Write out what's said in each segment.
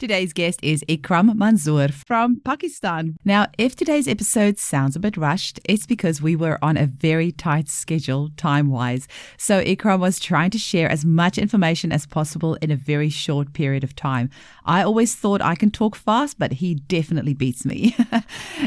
Today's guest is Ikram Manzoor from Pakistan. Now, if today's episode sounds a bit rushed, it's because we were on a very tight schedule time-wise. So Ikram was trying to share as much information as possible in a very short period of time. I always thought I can talk fast, but he definitely beats me.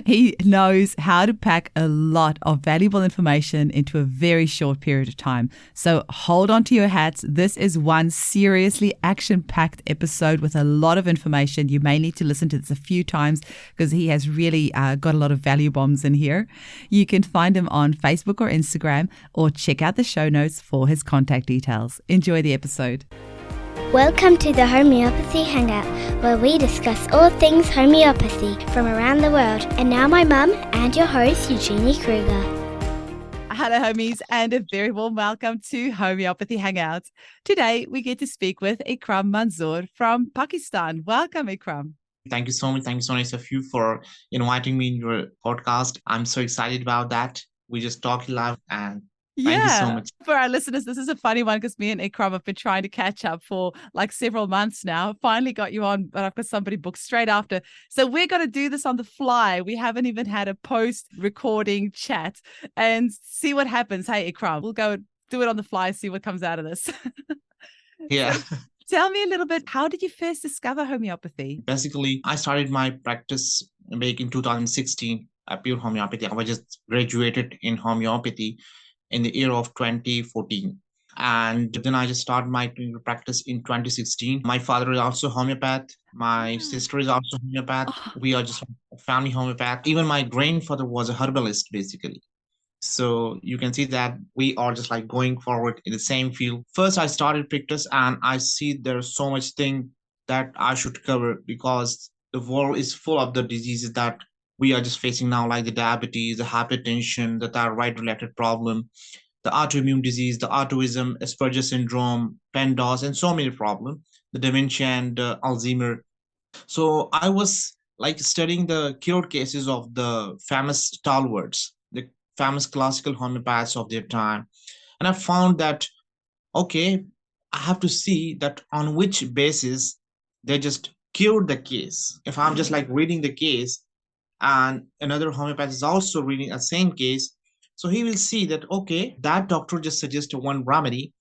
He knows how to pack a lot of valuable information into a very short period of time. So hold on to your hats. This is one seriously action-packed episode with a lot of information. You may need to listen to this a few times because he has really got a lot of value bombs in here. You can find him on Facebook or Instagram, or check out the show notes for his contact details. Enjoy the episode. Welcome to the Homeopathy Hangout, where we discuss all things homeopathy from around the world. And now my mum and your host, Eugenie Kruger. Hello, homies, and a very warm welcome to Homeopathy Hangouts. Today, we get to speak with Ikram Manzoor from Pakistan. Welcome, Ikram. Thank you so much. Thank you so much of you for inviting me in your podcast. I'm so excited about that. We just talked live and thank you so much. For our listeners, this is a funny one because me and Ikram have been trying to catch up for like several months now. Finally got you on, but I've got somebody booked straight after. So we're going to do this on the fly. We haven't even had a post-recording chat and see what happens. Hey, Ikram, we'll go do it on the fly, see what comes out of this. Yeah. So, tell me a little bit, how did you first discover homeopathy? Basically, I started my practice back in 2016, pure homeopathy. I was just graduated in homeopathy in the year of 2014. And then I just started my clinical practice in 2016. My father is also homeopath. My sister is also homeopath. We are just a family homeopath. Even my grandfather was a herbalist, basically. So you can see that we are just like going forward in the same field. First, I started practice and I see there's so much thing that I should cover because the world is full of the diseases that we are just facing now, like the diabetes, the hypertension, the thyroid-related problem, the autoimmune disease, the autism, Asperger syndrome, PEMDAS, and so many problems, the dementia and Alzheimer. So I was like studying the cured cases of the famous stalwarts, the famous classical homeopaths of their time. And I found that, okay, I have to see that on which basis they just cured the case. If I'm just like reading the case, and another homeopath is also reading the same case, so he will see that, okay, that doctor just suggested one remedy.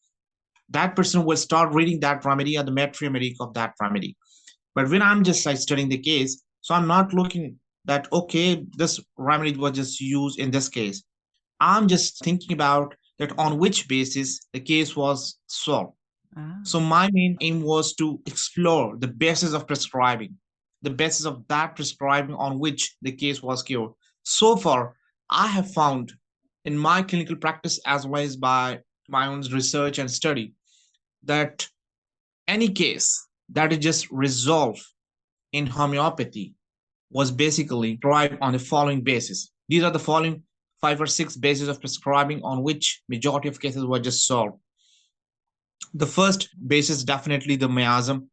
That person will start reading that remedy or the mathematics of that remedy. But when I'm just like studying the case, so I'm not looking that, okay, this remedy was just used in this case. I'm just thinking about that on which basis the case was solved. So my main aim was to explore the basis of prescribing, the basis of that prescribing on which the case was cured. So far, I have found in my clinical practice as well as by my own research and study that any case that is just resolved in homeopathy was basically derived on the following basis. These are the following 5 or 6 bases of prescribing on which majority of cases were just solved. The first basis definitely the miasm.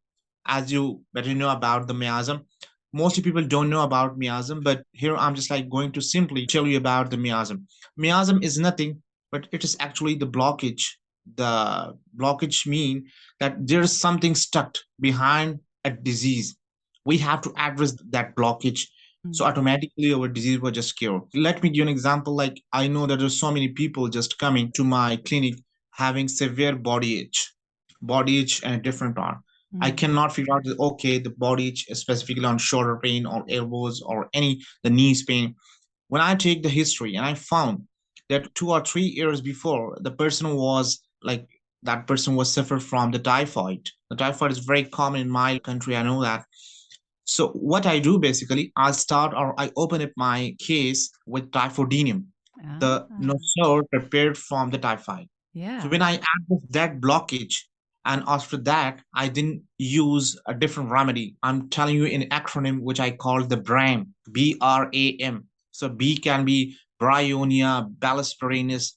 As you better know about the miasm, most people don't know about miasm, but here I'm just like going to simply tell you about the miasm. Miasm is nothing, but it is actually the blockage. The blockage mean that there's something stuck behind a disease. We have to address that blockage. So automatically our disease was just cured. Let me give you an example. Like I know that there's so many people just coming to my clinic having severe body itch and a different arm. I cannot figure out, okay, the body itch specifically on shoulder pain or elbows or the knees pain. When I take the history and I found that 2 or 3 years before, the person was like, that person was suffered from the typhoid. The typhoid is very common in my country. I know that. So what I do basically, I open up my case with typhoidinium, the nosor prepared from the typhoid. Yeah. So when I add that blockage, and after that, I didn't use a different remedy. I'm telling you in acronym, which I call the BRAM, B-R-A-M. So B can be Bryonia, Balasperinus,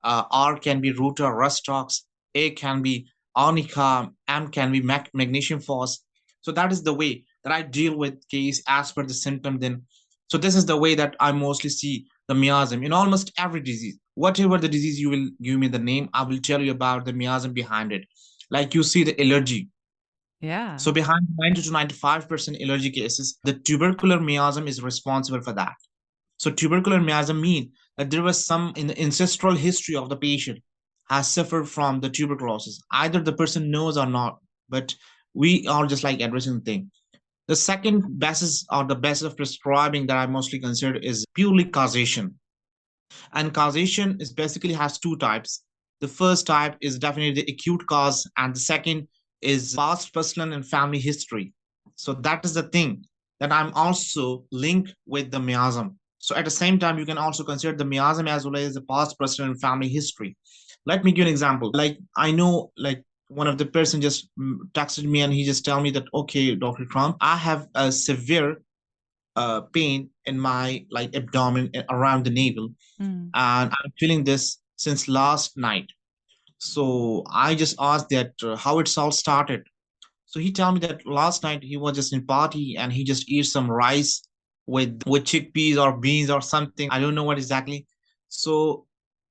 R can be Ruta, Rustox, A can be Arnica, M can be magnesium phos. So that is the way that I deal with case as per the symptom then. So this is the way that I mostly see the miasm in almost every disease. Whatever the disease you will give me the name, I will tell you about the miasm behind it. Like you see the allergy. Yeah. So behind 90 to 95% allergy cases, the tubercular miasm is responsible for that. So tubercular miasm means that there was some in the ancestral history of the patient has suffered from the tuberculosis. Either the person knows or not, but we are just like addressing the thing. The second basis or the basis of prescribing that I mostly consider is purely causation. And causation is basically has two types. The first type is definitely the acute cause, and the second is past personal and family history. So that is the thing that I'm also linked with the miasm. So at the same time, you can also consider the miasm as well as the past personal and family history. Let me give an example. Like I know, like one of the person just texted me and he just tell me that, okay, Dr. Trump, I have a severe pain in my like abdomen around the navel, Mm. and I'm feeling this since last night. So I just asked that how it's all started. So he told me that last night he was just in party and he just ate some rice with chickpeas or beans or something. I don't know what exactly. So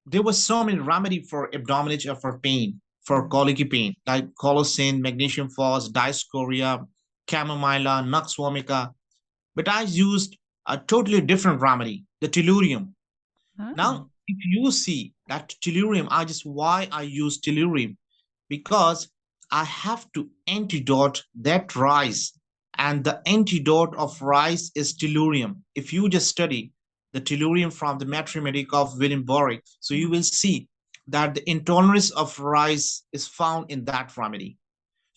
there was so many remedy for abdominal or for pain, for Mm. colicky pain, like colocin, magnesium phos, diascoria, chamomilla, nux vomica. But I used a totally different remedy, the tellurium. Oh. Now, if you see that tellurium, I just why I use tellurium because I have to antidote that rice, and the antidote of rice is tellurium. If you just study the tellurium from the mathematics of William Borick, so you Mm. will see that the intolerance of rice is found in that remedy.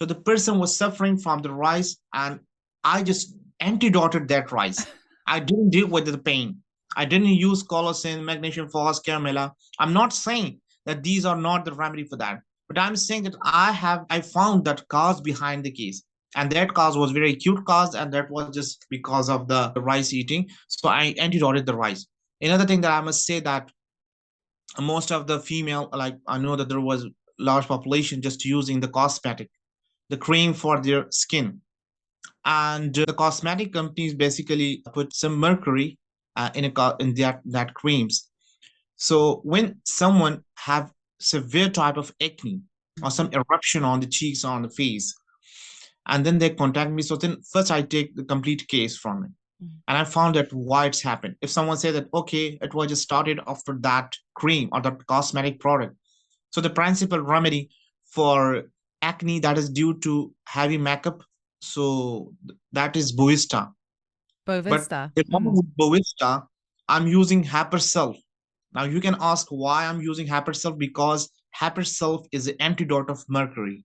So the person was suffering from the rice, and I just antidoted that rice. I didn't deal with the pain. I didn't use colocin, magnesium phos, caramella. I'm not saying that these are not the remedy for that, but I'm saying that I found that cause behind the case. And that cause was very acute cause, and that was just because of the rice eating. So I antidoted the rice. Another thing that I must say that most of the female, like I know that there was large population just using the cosmetic, the cream for their skin. And the cosmetic companies basically put some mercury in that creams. So when someone have severe type of acne or some eruption on the cheeks or on the face, and then they contact me, so then first I take the complete case from it. Mm. And I found that why it's happened. If someone say that, okay, it was just started after that cream or that cosmetic product. So the principal remedy for acne that is due to heavy makeup, so that is Bovista. But Bovista. along Mm. with Bovista, I'm using Hyperself. Now you can ask why I'm using Hyperself because Hyperself is the antidote of mercury.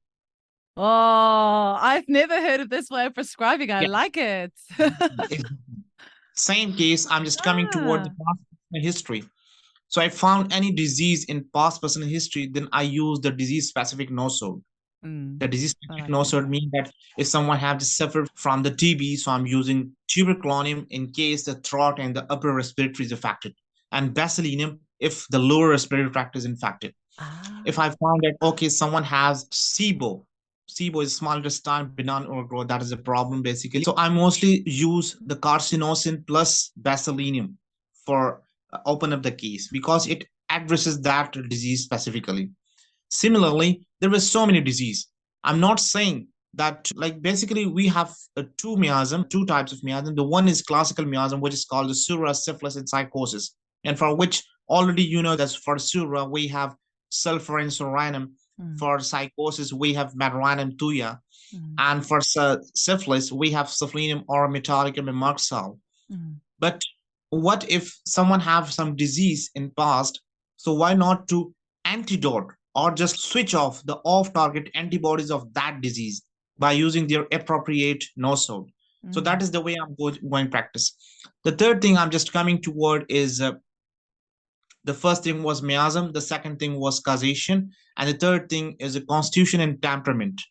Oh, I've never heard of this way of prescribing. I Yeah. like it. Same case, I'm just coming toward the Ah. past history. So I found any disease in past personal history, then I use the disease specific nosode. Mm. The disease I specific like that. nosode means that if someone have just suffered from the TB, so I'm using tuberculonium in case the throat and the upper respiratory is affected, and basilinum if the lower respiratory tract is infected. Ah. If I found that okay, someone has SIBO, SIBO is small intestine benign overgrowth, that is a problem basically. So I mostly use the carcinosin plus basilinum for open up the case because it addresses that disease specifically. Similarly, there were so many disease. I'm not saying that like basically we have two types of miasm. The one is classical miasm, which is called the sura, syphilis, and psychosis, and for which already you know that for sura we have sulfur and soranum. Mm. For psychosis we have maduranum tuya, Mm. and for syphilis we have cephalinum or metallicum and marxal. Mm. But what if someone have some disease in past? So why not to antidote or just switch off the off-target antibodies of that disease by using their appropriate nosode? So Mm. that is the way I'm going practice. The third thing I'm just coming toward is the first thing was miasm, the second thing was causation, and the third thing is a constitution and temperament.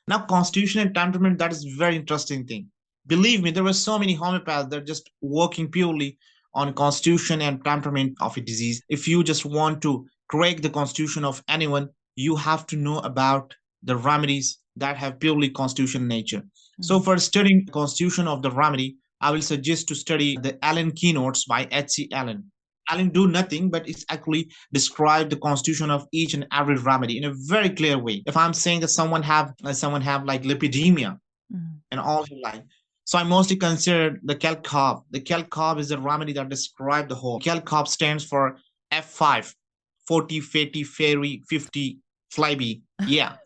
Now, constitution and temperament, that is very interesting thing. Believe me, there were so many homeopaths that are just working purely on constitution and temperament of a disease. If you just want to correct the constitution of anyone, you have to know about the remedies that have purely constitution nature. So Mm. for studying the constitution of the remedy, I will suggest to study the Allen keynotes by H.C. Allen. Alan do nothing, but it's actually describe the constitution of each and every remedy in a very clear way. If I'm saying that someone have like lipidemia and all his life, so I mostly consider the calcarb. The calcarb is a remedy that describe the whole. Calcarb stands for F5, 40, fatty, fairy, 50, flyby. Yeah.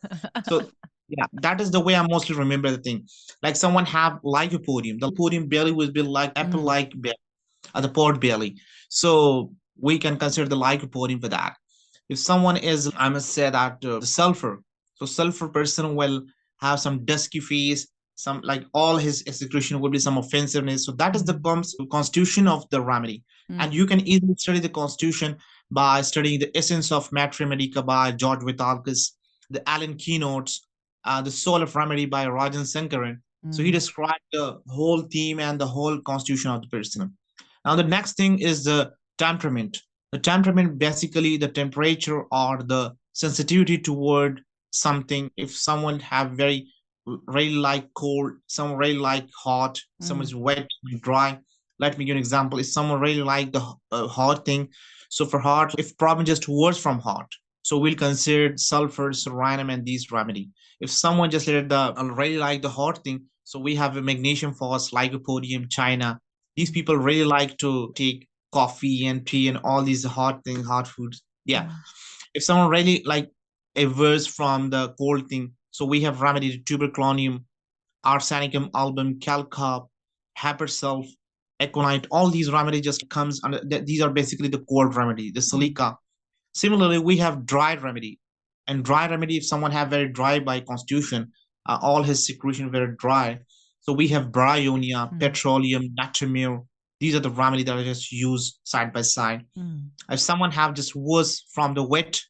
So yeah, that is the way I mostly remember the thing. Like someone have lycopodium. The lycopodium belly will be like apple-like belly, the port belly. So we can consider the lycopodium for that. If someone is, I must say that the sulfur. So sulfur person will have some dusky face, some like all his excretion will be some offensiveness. So that is the constitution of the remedy. And you can easily study the constitution by studying the essence of Mater Medica by George Vitalkis, the Allen keynotes, the soul of remedy by Rajan Sankaran. So he described the whole theme and the whole constitution of the person. Now the next thing is the temperament. The temperament, basically the temperature or the sensitivity toward something. If someone have really like cold, some really like hot, someone is wet and dry. Let me give an example. If someone really like the hot thing, so for hot, if problem just worse from hot, so we'll consider sulfur, serenum, and these remedy. If someone just really like the hot thing, so we have a magnesium phos, lycopodium, China. These people really like to take coffee and tea and all these hot things, hot foods. Yeah. If someone really like averse from the cold thing, so we have remedy tuberculonium, arsenicum album, calcarb, hapersulf, econite. All these remedy just comes under. These are basically the cold remedy. The silica. Similarly, we have dry remedy, and dry remedy if someone have very dry by constitution, all his secretion very dry. So we have bryonia, petroleum, natriumur. These are the remedy that I just use side by side. If someone have just worse from the wet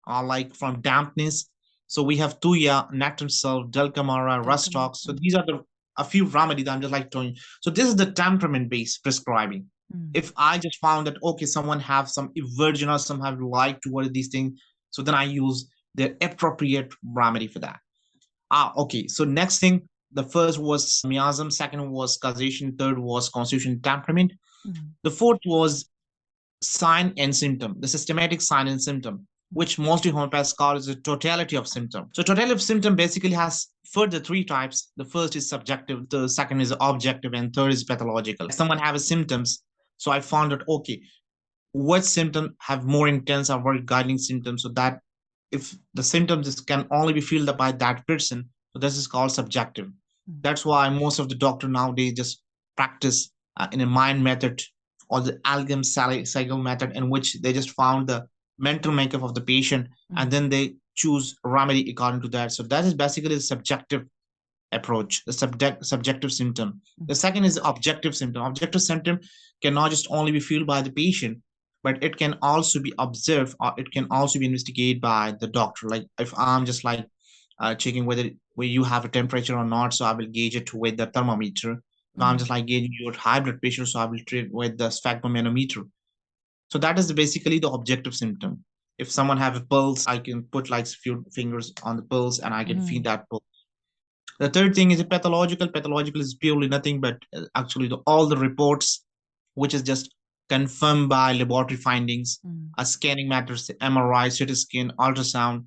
or like from dampness, so we have tuya, natrium sulf, delcamara, rustox. So these are a few remedy that I'm just like telling you. So this is the temperament based prescribing. If I just found that okay, someone have some aversion or some have like towards these things, so then I use the appropriate remedy for that. Okay. So next thing, the first was miasm, second was causation, third was constitution temperament. The fourth was sign and symptom, the systematic sign and symptom, which mostly homeopaths call is the totality of symptom. So totality of symptom basically has further three types. The first is subjective, the second is objective, and third is pathological. Someone have a symptoms. So I found out, okay, what symptom have more intense or more guiding symptoms, so that if the symptoms can only be felt by that person, so this is called subjective. That's why most of the doctor nowadays just practice in a mind method or the algam cycle method, in which they just found the mental makeup of the patient and then they choose remedy according to that. So that is basically the subjective approach, the subjective symptom. The second is the objective symptom. Objective symptom cannot just only be felt by the patient, but it can also be observed or it can also be investigated by the doctor. Like if I'm just like checking whether you have a temperature or not, so I will gauge it with the thermometer. If I'm just like gauging your high blood pressure, so I will treat with the sphygmomanometer. So that is basically the objective symptom. If someone have a pulse, I can put like a few fingers on the pulse and I can feel that pulse. The third thing is a pathological. Pathological is purely nothing but actually all the reports, which is just confirmed by laboratory findings, a scanning matters, MRI, CT scan, ultrasound,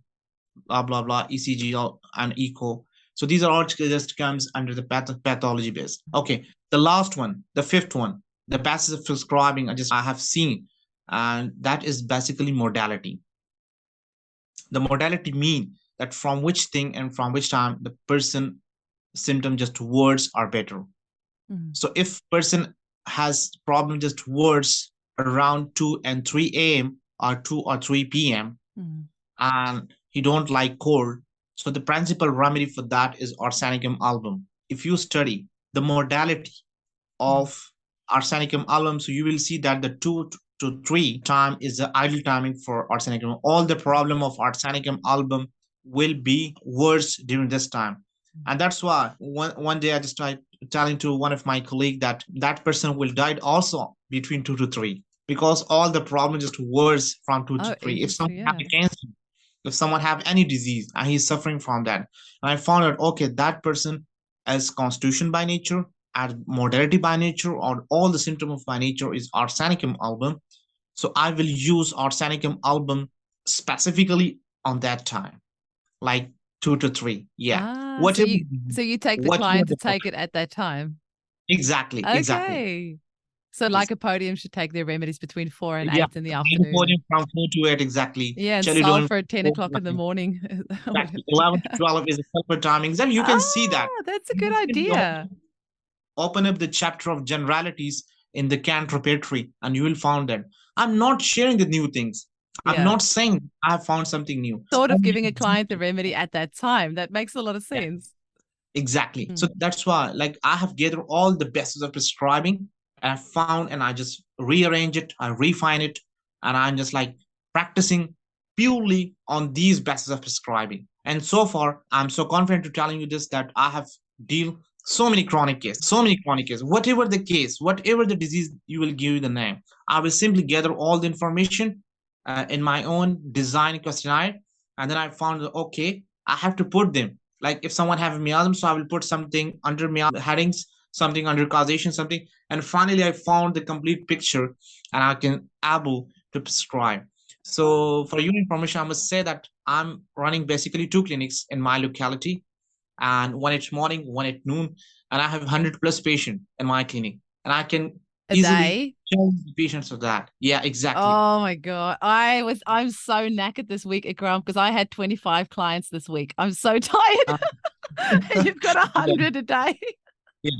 blah, blah, blah, ECG and echo. So these are all just comes under the pathology base. Okay, the last one, the fifth one, the passage of prescribing I have seen, and that is basically modality. The modality mean that from which thing and from which time the person symptom just words are better. So if person has problem just words around 2 and 3 a.m. or 2 or 3 p.m. And he don't like cold, so the principal remedy for that is arsenicum album. If you study the modality of arsenicum album, so you will see that the 2 to 3 time is the ideal timing for arsenicum. All the problem of arsenicum album will be worse during this time. And that's why one day I just tried telling to one of my colleague that person will die also between 2 to 3, because all the problem just worse from 2 to 3. If someone have cancer, if someone have any disease and he's suffering from that, and I found out, okay, that person as constitution by nature, as modality by nature, or all the symptom of by nature is arsenicum album. So I will use arsenicum album specifically on that time, like 2 to 3. Yeah. Ah, so Whatever, you take the whatever client to the take it at that time. exactly, exactly. Okay. So Yes. lycopodium should take their remedies between 4 and Yeah. 8 in the Lycopodium afternoon. from 4 to 8, exactly. Yeah, and Chelidone sulfur at 10 o'clock in the morning. exactly. 11 to 12 is the sulfur timing. Then you can see that. Ah, that's a You good can simply idea. open up the chapter of generalities in the Cant repertory, and you will find that I'm not sharing the new things. I'm Yeah. not saying I have found something new. Thought of giving a client the remedy at that time. That makes a lot of Yeah, sense. exactly. So Mm. that's why, like, I have gathered all the best of prescribing, and I found, and I just rearrange it, I refine it, and I'm just like practicing purely on these bases of prescribing. And so far, I'm so confident to telling you this that I have deal so many chronic cases, whatever the case, whatever the disease, you will give the name. I will simply gather all the information in my own design questionnaire, and then I found that okay, I have to put them. Like if someone have miasm, so I will put something under miasm headings, something under causation, something, and finally I found the complete picture, and I can able to prescribe. So for your information, I must say that I'm running basically 2 clinics in my locality, and one at morning, one at noon, and I have 100 plus patient in my clinic, and I can A easily day. tell the patients of that. Yeah, exactly. Oh my God. I'm so knackered this week, Ikram, because I had 25 clients this week. I'm so tired. Uh, And you've got yeah, 100 a day. yeah.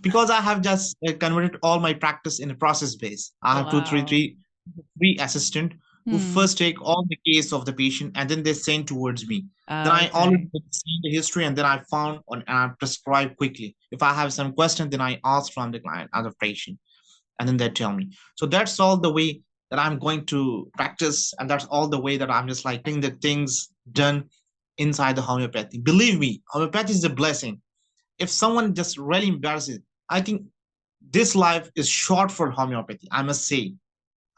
Because I have just converted all my practice in a process base. I have Wow. three assistant who Hmm. first take all the case of the patient and then they send towards me. Then I already Okay. see the history and then I found on and I prescribe quickly. If I have some question, then I ask from the client, other patient, and then they tell me. So that's all the way that I'm going to practice, and that's all the way that I'm just like getting the things done inside the homeopathy. Believe me, homeopathy is a blessing. If someone just really embarrasses, I think this life is short for homeopathy. I must say,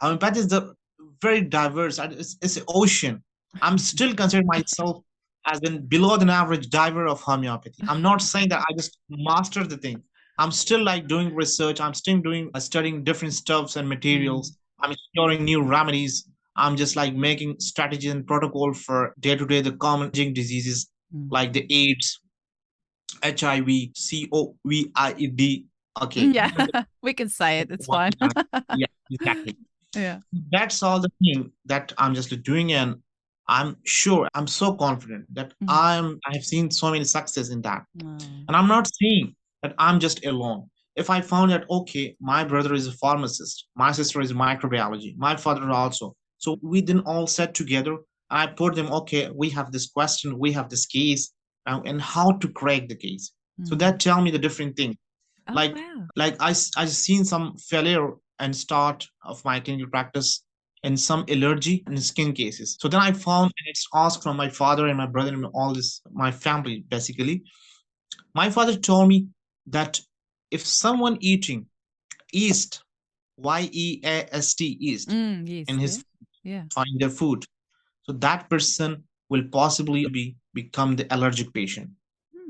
homeopathy is the very diverse. It's an ocean. I'm still considering myself as an below than average diver of homeopathy. I'm not saying that I just mastered the thing. I'm still like doing research. I'm still doing studying different stuffs and Hmm. materials. I'm exploring new remedies. I'm just like making strategies and protocol for day to day the common diseases Hmm. like the AIDS, HIV, COVID. Okay, Yeah, we can say it. It's fine. yeah, exactly. Yeah. That's all the thing that I'm just doing, and I'm sure, I'm so confident that Hmm. I have seen so many success in that, Oh. and I'm not saying that I'm just alone. If I found that okay, my brother is a pharmacist, my sister is microbiology, my father also, so we then all sat together. I put them okay. We have this question, we have this case, and how to crack the case. So Hmm. that tell me the different thing, Oh, like wow. I seen some failure and start of my clinical practice in some allergy and skin cases. So then I found, and it's asked from my father and my brother and all this my family basically. My father told me that if someone eating yeast, yeast Yes, in yeah. his Yeah. find their food, so that person will possibly become the allergic patient.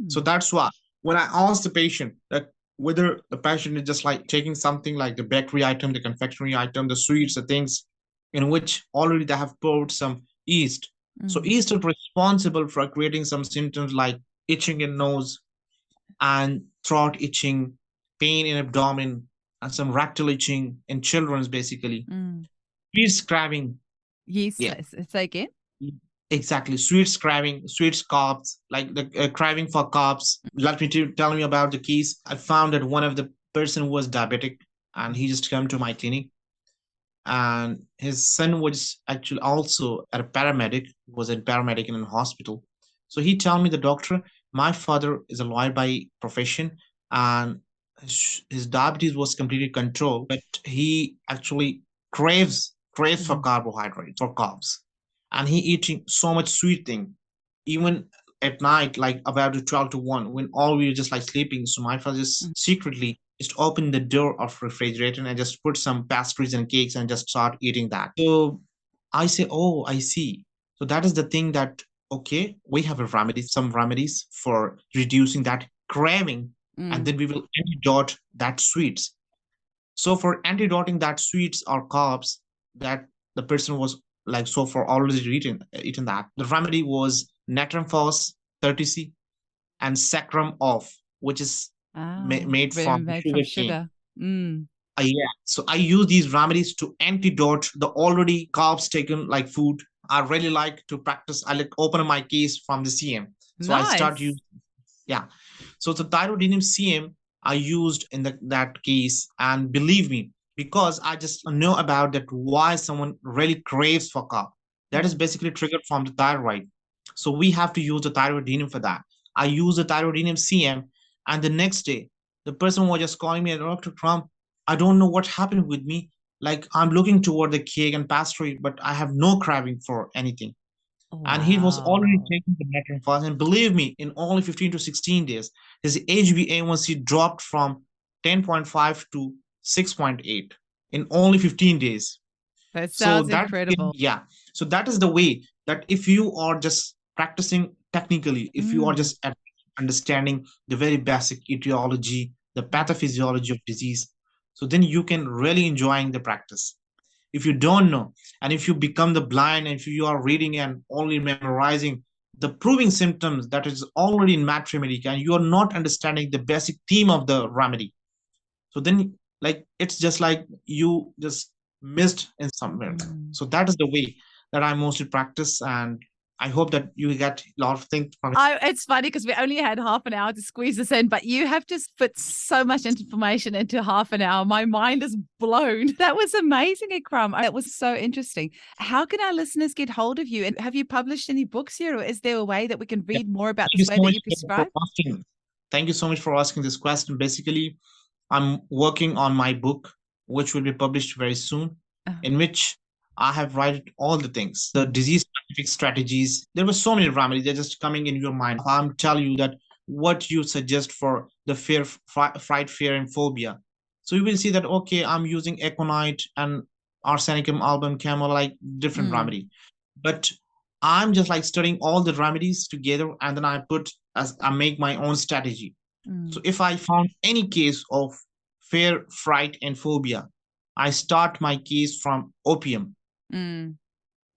So Hmm. that's why when I ask the patient that whether the patient is just like taking something like the bakery item, the confectionery item, the sweets, the things in which already they have poured some yeast. So Hmm. yeast is responsible for creating some symptoms like itching in nose and throat itching, pain in abdomen, and some rectal itching in children's basically. Hmm. Sweets craving, Yes, yeah, say again. exactly. Sweets craving, sweets carbs, like the craving for carbs. Let me tell me about the case. I found that one of the person was diabetic, and he just came to my clinic, and his son was actually also a paramedic, was a paramedic in a hospital. So he told me, the doctor, my father is a lawyer by profession, and his diabetes was completely controlled, but he actually craves for Hmm. carbohydrates or carbs, and he eating so much sweet thing, even at night, like about 12 to 1, when all we were just like sleeping. So my father just secretly just open the door of refrigerator and just put some pastries and cakes and just start eating that. So I say, oh, I see. So that is the thing that okay, we have a remedy, some remedies for reducing that craving, and Mm. then we will antidote that sweets. So for antidoting that sweets or carbs, that the person was like so far already eaten that. The remedy was Natrum Phos 30C and Sacrum Off, which is made from Made from sugar cane. sugar. Mm. Yeah. So I use these remedies to antidote the already carbs taken like food. I really like to practice. I like open my case from the CM. So I start Nice. using, yeah. So the thyroidinium CM I used in that case, and believe me, because I just know about that why someone really craves for carb. That is Mm. basically triggered from the thyroid. So we have to use the thyroidinium for that. I use the thyroidinium CM, and the next day, the person was just calling me, Dr. Trump, I don't know what happened with me. Like I'm looking toward the cake and pastry, but I have no craving for anything. And he was already Wow. taking the Metron fast. And believe me, in only 15 to 16 days, his HbA1c dropped from 10.5 to 6.8 in only 15 days. That So sounds that, incredible. yeah. So that is the way that if you are just practicing technically, if you are Mm. just understanding the very basic etiology, the pathophysiology of disease, so then you can really enjoying the practice. If you don't know, and if you become the blind, and if you are reading and only memorizing the proving symptoms that is already in remedy, and you are not understanding the basic theme of the remedy, so then like it's just like you just missed in somewhere. Mm. So that is the way that I mostly practice, and I hope that you get a lot of things from it. It's funny because we only had half an hour to squeeze this in, but you have just put so much information into half an hour. My mind is blown. That was amazing, Ikram. That was so interesting. How can our listeners get hold of you? And have you published any books here, or is there a way that we can Yeah. read more about Thank you this way so that much you for prescribe? asking. Thank you so much for asking this question. Basically, I'm working on my book, which will be published very soon, Uh, in which I have written all the things, the disease specific strategies. There were so many remedies, they're just coming in your mind. I'm telling you that what you suggest for the fright, fear, and phobia. So you will see that, okay, I'm using Econite and Arsenicum album camel, like different mm, remedy. But I'm just like studying all the remedies together, and then I make my own strategy. So mm, if I found any case of fear, fright, and phobia, I start my case from opium. mm,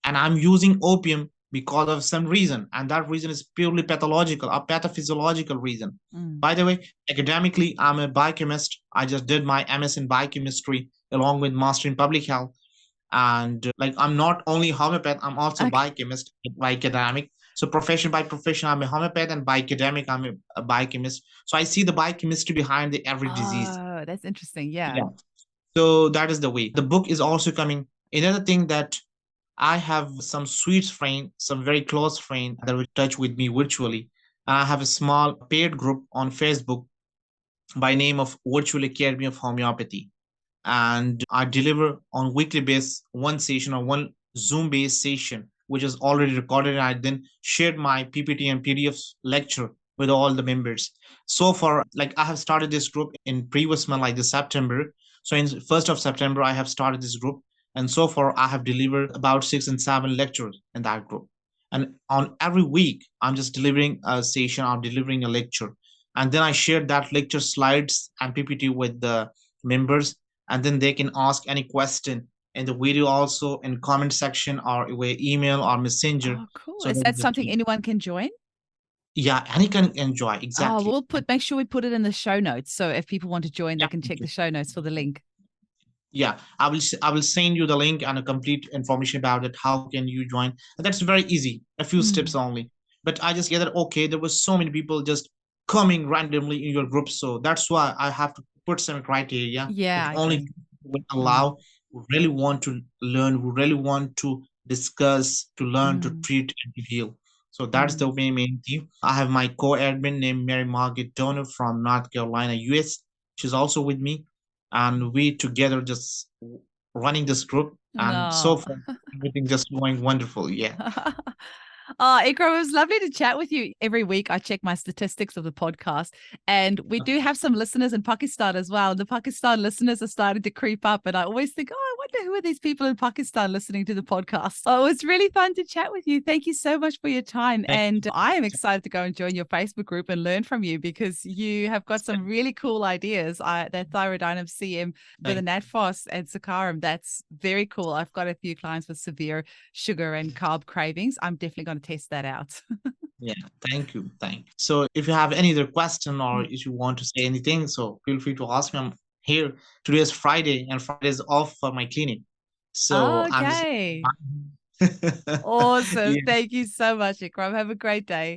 And I'm using opium because of some reason. And that reason is purely pathological, a pathophysiological reason. mm. By the way, academically, I'm a biochemist. I just did my MS in biochemistry along with master in public health. And like I'm not only homeopath, I'm also Okay. biochemist by academic. So profession by profession, I'm a homeopath, and by academic, I'm a biochemist. So I see the biochemistry behind every disease. Oh, that's interesting. Yeah. Yeah. So that is the way. The book is also coming. Another thing that I have some sweet friend, some very close friend that will touch with me virtually. I have a small paid group on Facebook by name of Virtual Academy of Homeopathy, and I deliver on weekly basis one session or one Zoom based session, which is already recorded. And I then shared my PPT and PDF lecture with all the members. So far, like I have started this group in previous month, like this September. So in 1st of September, I have started this group. And so far, I have delivered about 6 and 7 lectures in that group. And on every week, I'm just delivering a session or delivering a lecture. And then I share that lecture slides and PPT with the members, and then they can ask any question in the video, also in comment section or via email or messenger. Oh, cool. So Is that that is the something thing. anyone can join? Yeah, and you can enjoy Oh, exactly. make sure we put it in the show notes. So if people want to join, they Yeah, can check the show notes for the link. yeah. I will send you the link and a complete information about it. How can you join? And that's very easy. A few steps Mm. only. But I just gathered, okay, there was so many people just coming randomly in your group, so that's why I have to put some criteria that Yeah, I only can. people will Mm. allow who really want to learn, who really want to discuss, to learn, to Mm. treat, and to heal. So that's the Mm. main theme. I have my co-admin named Mary Margaret Turner from North Carolina, US. She's also with me, and we together just running this group, and so No. far everything just going wonderful. Yeah. Oh, Ikram, it was lovely to chat with you. Every week I check my statistics of the podcast, and we do have some listeners in Pakistan as well. The Pakistan listeners are starting to creep up, and I always think, oh, I wonder who are these people in Pakistan listening to the podcast. Oh, it was really fun to chat with you. Thank you so much for your time. Thank And I am excited to go and join your Facebook group and learn from you because you have got some really cool ideas. That thyroidinum CM with you. an NatFast and Sakarum, that's very cool. I've got a few clients with severe sugar and carb cravings. I'm definitely going to test that out. Yeah, thank you. Thank you. So if you have any other question or if you want to say anything, so feel free to ask me. I'm here. Today is Friday and Friday is off for my clinic. So I'm just Okay. Awesome. yeah. Thank you so much, Ikram. Have a great day.